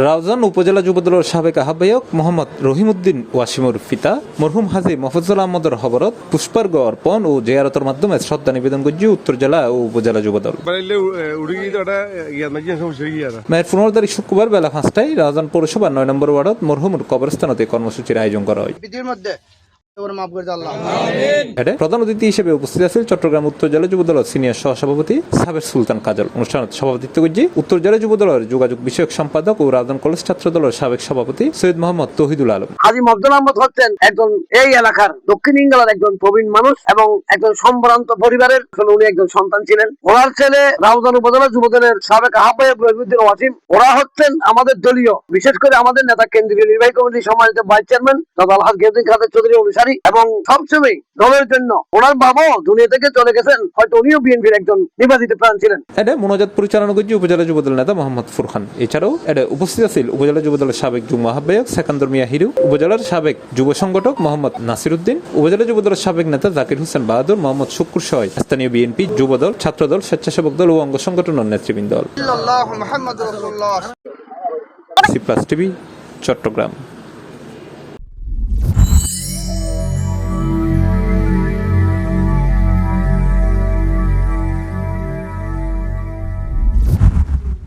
রাউজান উপজেলা যুবদলের সাবেক আহ্বায়ক মোহাম্মদ রহিমউদ্দিন ওয়াসিমুর পিতা মরহুম হাজী মফজুল আহমদের হবরত পুষ্পার্ঘ্য অর্পণ ও জিয়ারতের মাধ্যমে শ্রদ্ধা নিবেদন করছে উত্তর জেলা ও উপজেলা যুবদল। মেয়ের 15 তারিখ শুক্রবার বেলা 5টায় রাউজান পৌরসভা 9 নম্বর ওয়ার্ডত মরহুমের কবরস্থানতে কর্মসূচির আয়োজন করা হয়। প্রধান অতিথি হিসেবে উপস্থিত আছেন চট্টগ্রাম উত্তর জেলা যুবদলের সিনিয়র সহসভাপতি সাবের সুলতান কাজল। অনুষ্ঠানে সভাপতিত্ব করছে উত্তর জেলা যুবদলের যোগাযোগ বিষয়ক সম্পাদক ও রাউজান কলেজ ছাত্র দলের সাবেক সভাপতি সৈয়দ মোহাম্মদ তৌহিদুল আলম। হাজী মফজুল আহমদ হচ্ছেন একজন এই এলাকার দক্ষিণ ইংলার একজন প্রবীণ মানুষ এবং একজন সম্ভ্রান্ত পরিবারের উনি একজন সন্তান ছিলেন। ওনার ছেলে রাউজান উপজেলা যুবদলের সাবেক আহ্বায়ক রহিমউদ্দিন ওয়াসিম, ওরা হচ্ছেন আমাদের দলীয়, বিশেষ করে আমাদের নেতা কেন্দ্রীয় নির্বাহী কমিটির সম্মানিত ভাইস চেয়ারম্যান দাদা আলহাজ গিয়াসউদ্দিন খাদের চৌধুরী অনুসারী এবং সবসময় দলের জন্য ওনার বাবাও দুনিয়া থেকে চলে গেছেন, হয়তো উনিও বিএনপির একজন নির্বাচিত প্রাণ ছিলেন। এটা মোনাজাত পরিচালনা করছে উপজেলা যুবদল নেতা মোহাম্মদ ফুরখান। এছাড়াও এটা উপস্থিত আছেন উপজেলা যুবদলের সাবেক যুগ্ম আহ্বায়ক সেকান্দর মিয়া হিরু, উপজেলার সাবেক যুব সংগঠক মোহাম্মদ নাসির উদ্দিন, উপজেলা যুবদলের সাবেক নেতা জাকির হোসেন বাহাদুর, মোহাম্মদ শুক্কুর সহ স্থানীয় বিএনপি, যুবদল, ছাত্রদল, স্বেচ্ছাসেবক দল ও অঙ্গ সংগঠনের নেতৃবৃন্দ। C plus TV, Chittagong.